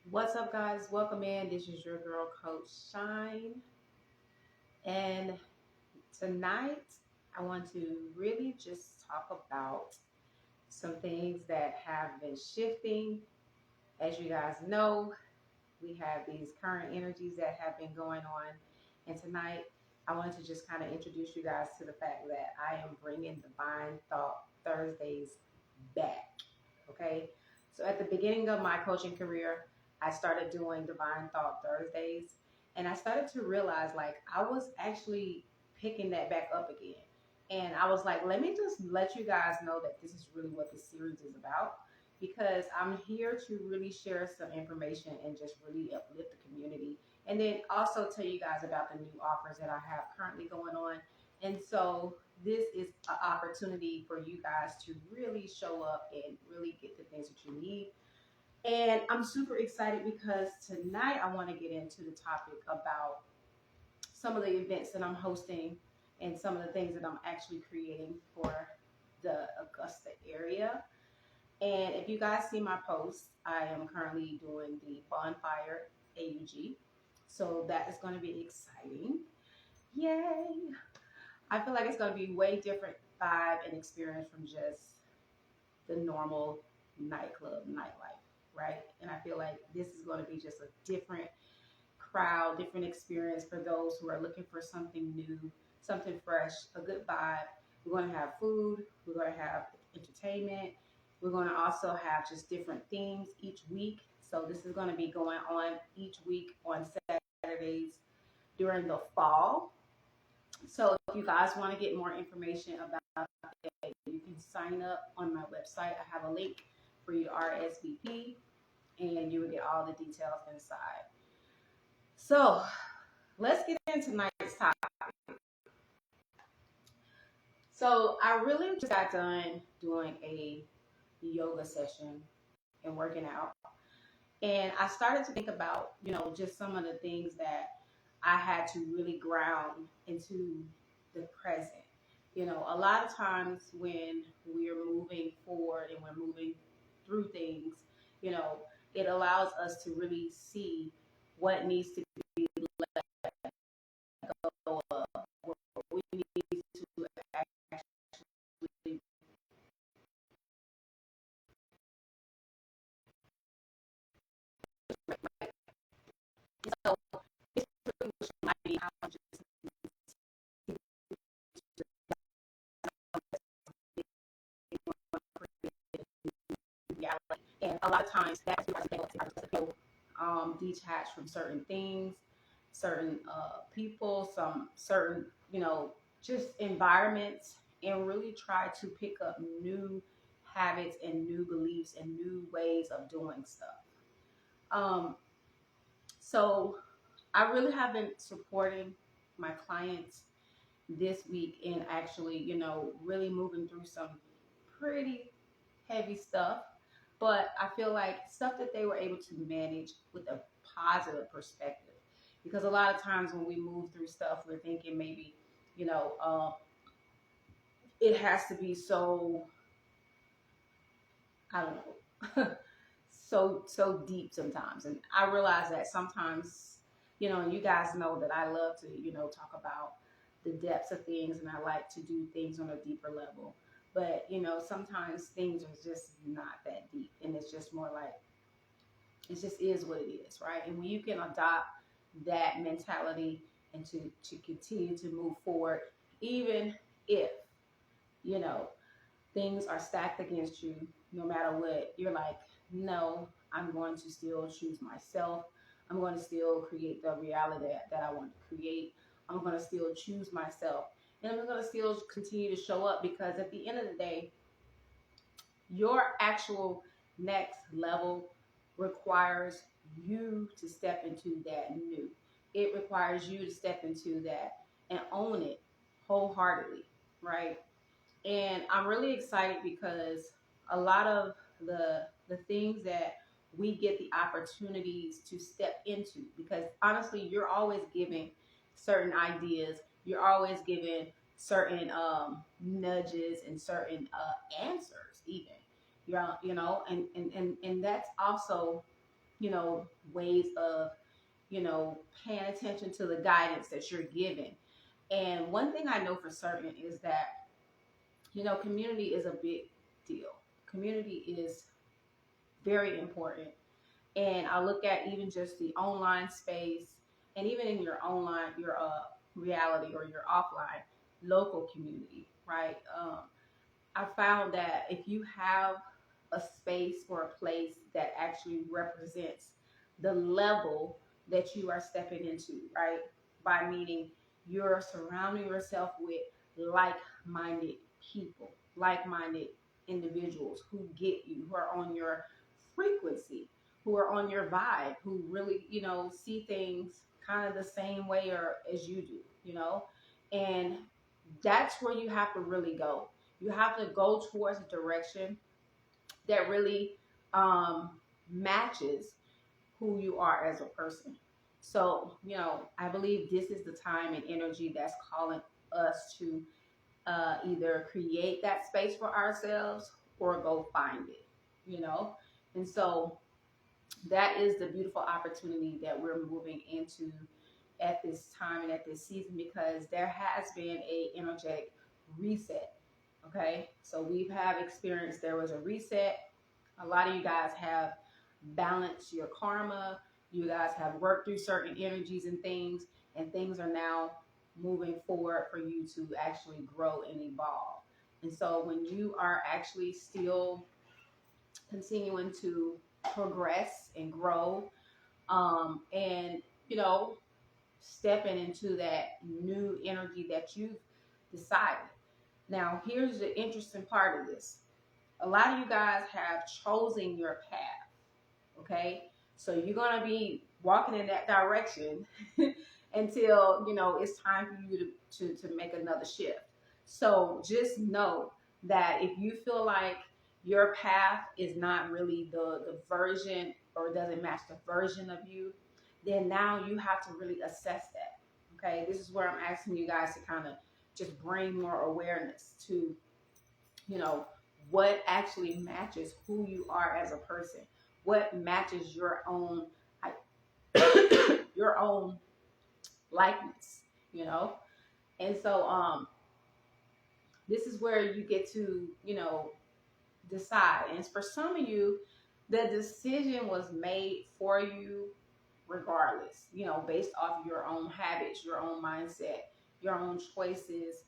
What's up, guys? Welcome in. This is your girl, Coach Shine. And tonight, I want to really just talk about some things that have been shifting. As you guys know, we have these current energies that have been going on. And tonight, I wanted to just kind of introduce you guys to the fact that I am bringing Divine Thought Thursdays back. Okay. So at the beginning of my coaching career, I started doing Divine Thought Thursdays. And I started to realize like I was actually picking that back up again. And I was like, let me just let you guys know that this is really what this series is about because I'm here to really share some information and just really uplift the community. And then also tell you guys about the new offers that I have currently going on. And so this is an opportunity for you guys to really show up and really get the things that you need. And I'm super excited because tonight I want to get into the topic about some of the events that I'm hosting and some of the things that I'm actually creating for the Augusta area. And if you guys see my posts, I am currently doing the Bonfire AUG. So that is going to be exciting. Yay! I feel like it's going to be way different vibe and experience from just the normal nightclub nightlife, right? And I feel like this is going to be just a different crowd, different experience for those who are looking for something new, something fresh, a good vibe. We're going to have food, we're going to have entertainment, we're going to also have just different themes each week. So this is going to be going on each week on Saturdays during the fall. So if you guys want to get more information about it, you can sign up on my website. I have a link for you to RSVP and you will get all the details inside. So let's get into tonight's topic. So I really just got done doing a yoga session and working out. And I started to think about, just some of the things that I had to really ground into the present. A lot of times when we're moving forward and we're moving through things, you know, it allows us to really see what needs to be let go of, what we need to actually. So it's really might be how just reality. And a lot of times that's because they feel detached from certain things, certain people, some certain, just environments, and really try to pick up new habits and new beliefs and new ways of doing stuff. Um, so I really have been supporting my clients this week in actually, really moving through some pretty heavy stuff. But I feel like stuff that they were able to manage with a positive perspective. Because a lot of times when we move through stuff, we're thinking maybe, you know, uh, it has to be so, I don't know, so deep sometimes. And I realize that sometimes, and you guys know that I love to, talk about the depths of things and I like to do things on a deeper level. But, sometimes things are just not that deep. And it's just more like, it just is what it is, right? And when you can adopt that mentality and to continue to move forward, even if, you know, things are stacked against you, no matter what, you're like, no, I'm going to still choose myself. I'm going to still create the reality that I want to create. I'm going to still choose myself. And I'm going to still continue to show up because at the end of the day, your actual next level requires you to step into that new. It requires you to step into that and own it wholeheartedly, right? And I'm really excited because a lot of the things that we get the opportunities to step into, because honestly, you're always giving certain ideas, you're always giving certain nudges and certain answers even, and that's also ways of, paying attention to the guidance that you're given. And one thing I know for certain is that, community is a big deal. Community is very important. And I look at even just the online space, and even in your online, your reality or your offline local community, right? I found that if you have a space or a place that actually represents the level that you are stepping into, right? By meaning you're surrounding yourself with like-minded people, like-minded individuals who get you, who are on your frequency, who are on your vibe, who really, see things kind of the same way or as you do, and that's where you have to really go. You have to go towards a direction that really um, matches who you are as a person. So, I believe this is the time and energy that's calling us to either create that space for ourselves or go find it, And so that is the beautiful opportunity that we're moving into at this time and at this season, because there has been a energetic reset. Okay, so we've have experienced, there was a reset. A lot of you guys have balanced your karma. You guys have worked through certain energies and things are now moving forward for you to actually grow and evolve. And so when you are actually still continuing to progress and grow, and stepping into that new energy that you've decided. Now, here's the interesting part of this. A lot of you guys have chosen your path, okay? So you're going to be walking in that direction until, it's time for you to make another shift. So just know that if you feel like your path is not really the version or doesn't match the version of you, then now you have to really assess that. Okay, this is where I'm asking you guys to kind of just bring more awareness to, you know, what actually matches who you are as a person, what matches your own your own likeness, And so this is where you get to, decide. And for some of you, the decision was made for you regardless, based off your own habits, your own mindset, your own choices,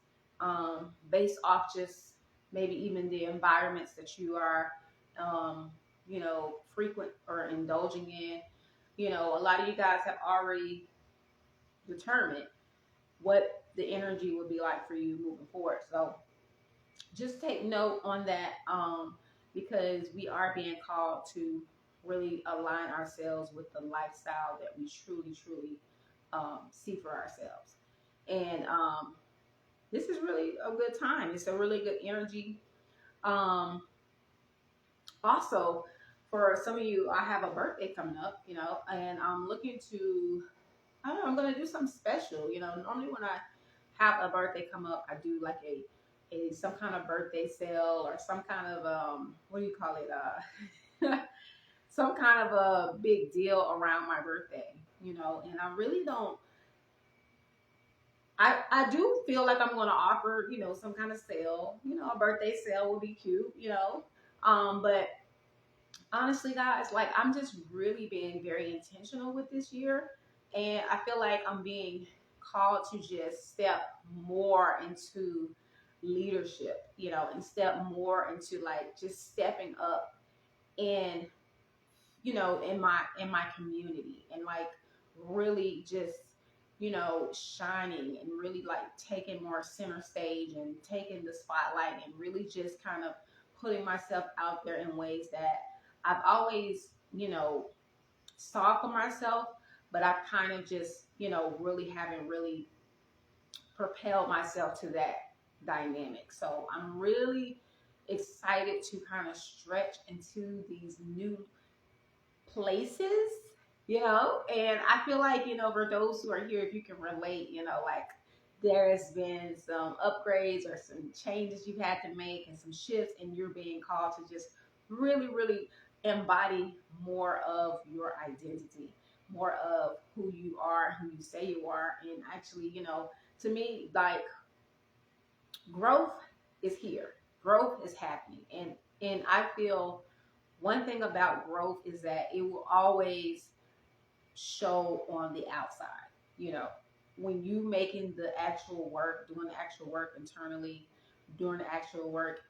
based off just maybe even the environments that you are, frequent or indulging in. A lot of you guys have already determined what the energy would be like for you moving forward. So just take note on that, because we are being called to really align ourselves with the lifestyle that we truly, truly see for ourselves. And this is really a good time. It's a really good energy. Um, Also, for some of you, I have a birthday coming up, and I'm looking to, I don't know, I'm going to do something special. Normally when I have a birthday come up, I do like a some kind of birthday sale or some kind of, what do you call it? Some kind of a big deal around my birthday, and I really don't, I do feel like I'm going to offer, some kind of sale, a birthday sale would be cute, but honestly, guys, like I'm just really being very intentional with this year. And I feel like I'm being called to just step more into leadership, and step more into like just stepping up in, in my community, and like really just, shining and really like taking more center stage and taking the spotlight and really just kind of putting myself out there in ways that I've always, saw for myself, but I've kind of just, really haven't really propelled myself to that dynamic. So I'm really excited to kind of stretch into these new places, and I feel like, for those who are here, if you can relate, like there has been some upgrades or some changes you've had to make and some shifts, and you're being called to just really, really embody more of your identity, more of who you are, who you say you are. And actually, to me, like, growth is here. Growth is happening. And I feel one thing about growth is that it will always show on the outside. You know, when you making the actual work, doing the actual work internally, doing the actual work,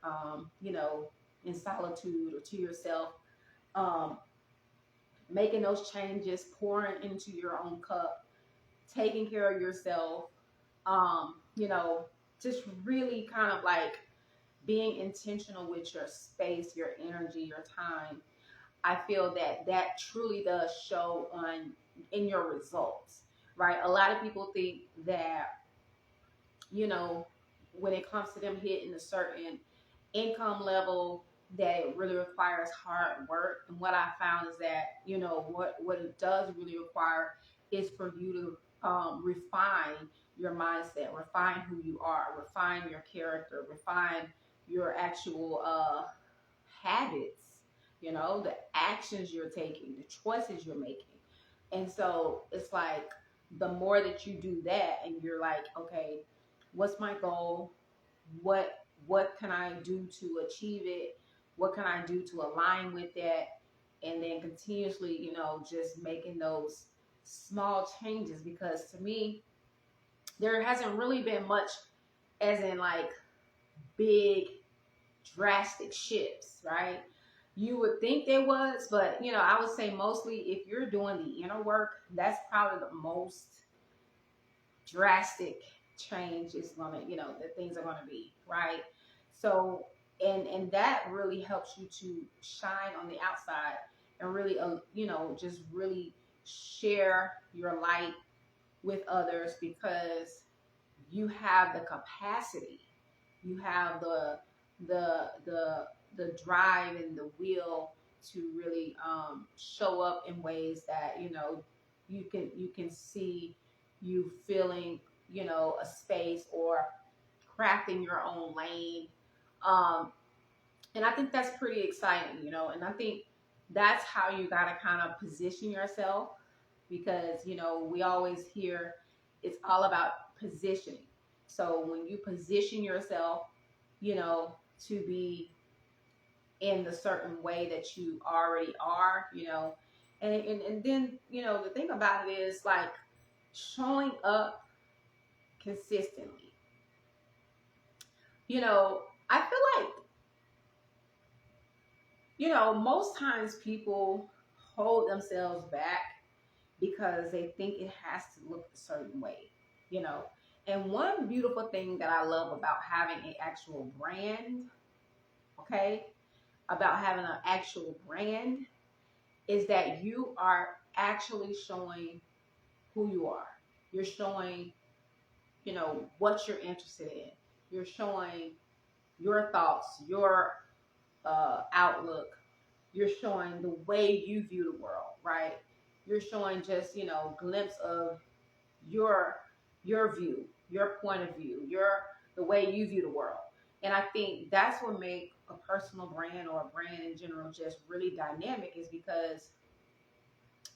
in solitude or to yourself, um, making those changes, pouring into your own cup, taking care of yourself, just really kind of like being intentional with your space, your energy, your time. I feel that that truly does show on in your results, right? A lot of people think that, you know, when it comes to them hitting a certain income level, that it really requires hard work. And what I found is that, what it does really require is for you to refine your mindset, refine who you are, refine your character, refine your actual habits, the actions you're taking, the choices you're making. And so it's like the more that you do that and you're like, okay, what's my goal? What can I do to achieve it? What can I do to align with that? And then continuously, just making those small changes, because to me, there hasn't really been much as in like big drastic shifts, right? You would think there was, but I would say mostly if you're doing the inner work, that's probably the most drastic change is gonna, that things are gonna be, right? So, and that really helps you to shine on the outside and really, just really share your light with others, because you have the capacity, you have the drive and the will to really show up in ways that you can see you filling a space or crafting your own lane. Um, and I think that's pretty exciting, and I think that's how you got to kind of position yourself, because we always hear it's all about positioning. So when you position yourself, to be in the certain way that you already are, and then the thing about it is like showing up consistently. I feel like most times people hold themselves back because they think it has to look a certain way, you know. And one beautiful thing that I love about having an actual brand, okay, about having an actual brand is that you are actually showing who you are. You're showing, what you're interested in. You're showing your thoughts, your outlook. You're showing the way you view the world, right? You're showing just, glimpse of your your view, your point of view, the way you view the world. And I think that's what makes a personal brand or a brand in general just really dynamic, is because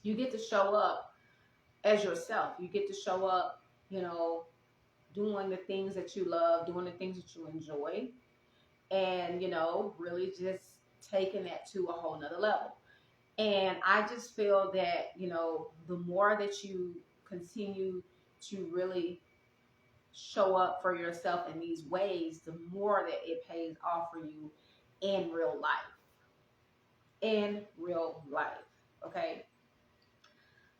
you get to show up as yourself. You get to show up, doing the things that you love, doing the things that you enjoy, and really just taking that to a whole nother level. And I just feel that, the more that you continue to really show up for yourself in these ways, the more that it pays off for you in real life. In real life. Okay.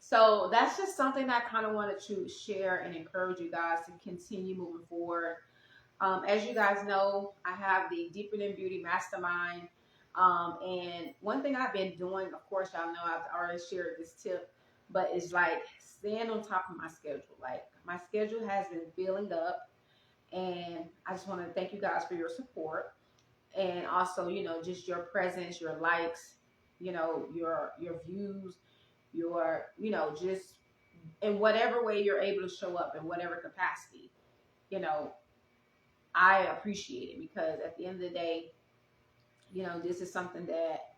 So that's just something I kind of wanted to share and encourage you guys to continue moving forward. As you guys know, I have the Deeper Than Beauty Mastermind. And one thing I've been doing, of course, y'all know I've already shared this tip, but it's like staying on top of my schedule. Like my schedule has been filling up, and I just want to thank you guys for your support, and also, just your presence, your likes, your views, your, just in whatever way you're able to show up in whatever capacity, you know, I appreciate it, because at the end of the day, this is something that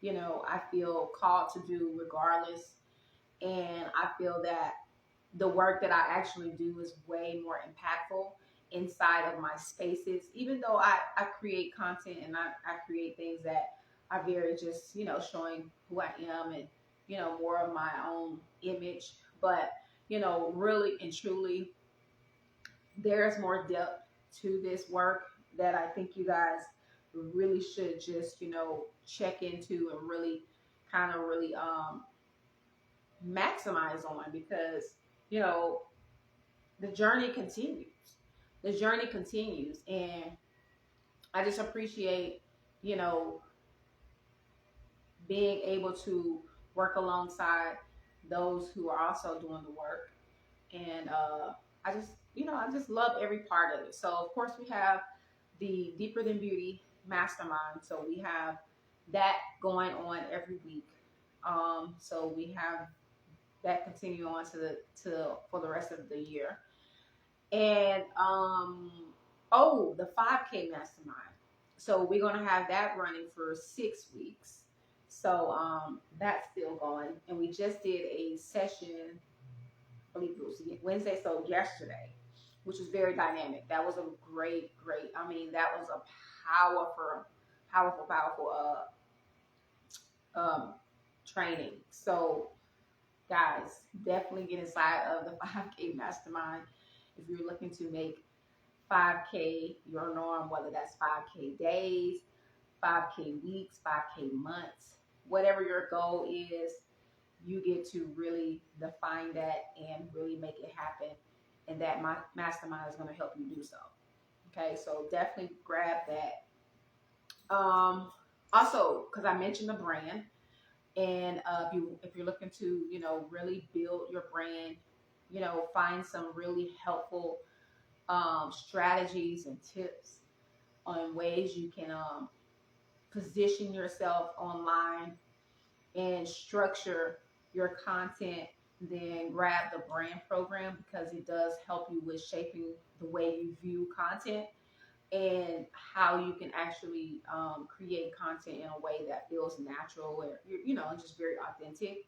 I feel called to do regardless. And I feel that the work that I actually do is way more impactful inside of my spaces, even though I create content and I create things that are very just, showing who I am and, more of my own image. But, really and truly, there's more depth to this work that I think you guys really should just, check into and really kind of really maximize on, because, you know, the journey continues. The journey continues. And I just appreciate, you know, being able to work alongside those who are also doing the work. And I just love every part of it. So, of course, we have the Deeper Than Beauty Mastermind. So, we have that going on every week. So we have that continue on to for the rest of the year. And the 5K mastermind. So we're gonna have that running for 6 weeks. So that's still going. And we just did a session, I believe it was Wednesday, so yesterday, which was very dynamic. That was a great. I mean, that was a powerful training. So guys, definitely get inside of the 5K mastermind if you're looking to make 5K your norm, whether that's 5K days, 5K weeks, 5K months, whatever your goal is, you get to really define that and really make it happen. And that mastermind is going to help you do so. Okay, so definitely grab that. Also, because I mentioned the brand, and if you're looking to really build your brand, find some really helpful strategies and tips on ways you can position yourself online and structure your content, then grab the brand program, because it does help you with shaping the way you view content and how you can actually create content in a way that feels natural and just very authentic.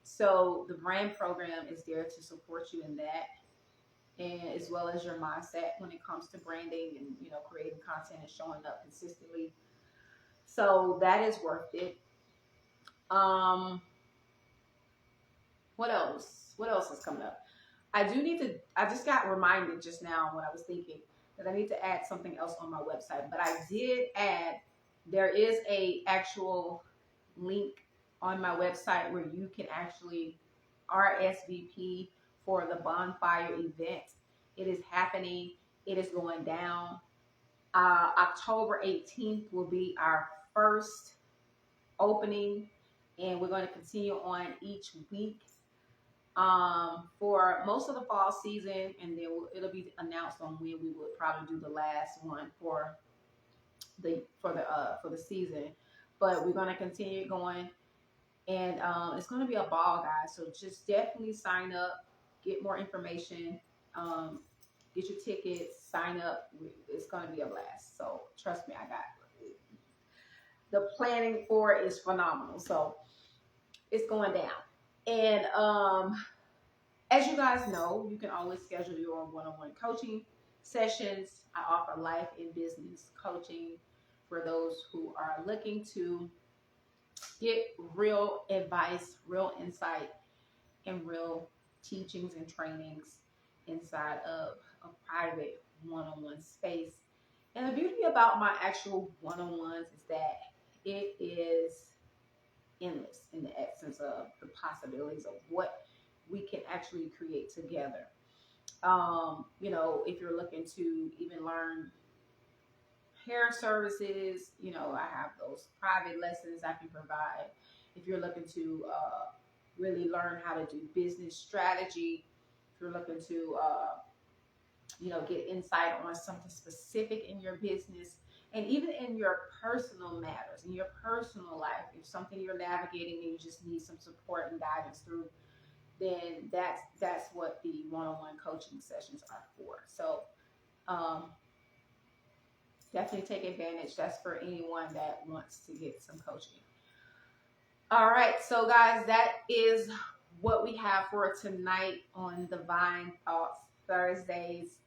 So the brand program is there to support you in that, and as well as your mindset when it comes to branding and creating content and showing up consistently. So that is worth it. Um, what else? What else is coming up? I just got reminded just now when I was thinking that I need to add something else on my website. But I did add, there is a actual link on my website where you can actually RSVP for the bonfire event. It is happening. It is going down. October 18th will be our first opening, and we're going to continue on each week for most of the fall season, and then it'll be announced on when we would probably do the last one for the season. But we're going to continue going, and it's going to be a ball, guys. So just definitely sign up, get more information, get your tickets, sign up. It's going to be a blast. So trust me, I got the planning for it is phenomenal. So it's going down. And as you guys know, you can always schedule your one-on-one coaching sessions. I offer life and business coaching for those who are looking to get real advice, real insight, and real teachings and trainings inside of a private one-on-one space. And the beauty about my actual one-on-ones is that it is endless in the essence of the possibilities of what we can actually create together. If you're looking to even learn hair services, I have those private lessons I can provide. If you're looking to really learn how to do business strategy, if you're looking to, get insight on something specific in your business, and even in your personal matters, in your personal life, if something you're navigating and you just need some support and guidance through, then that's what the one-on-one coaching sessions are for. So definitely take advantage. That's for anyone that wants to get some coaching. All right, so guys, that is what we have for tonight on Divine Thoughts Thursdays.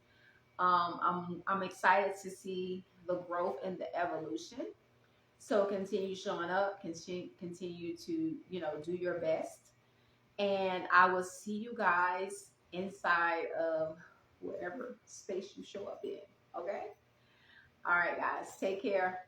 I'm excited to see the growth and the evolution. So continue showing up, continue to, do your best. And I will see you guys inside of whatever space you show up in. Okay? All right, guys, take care.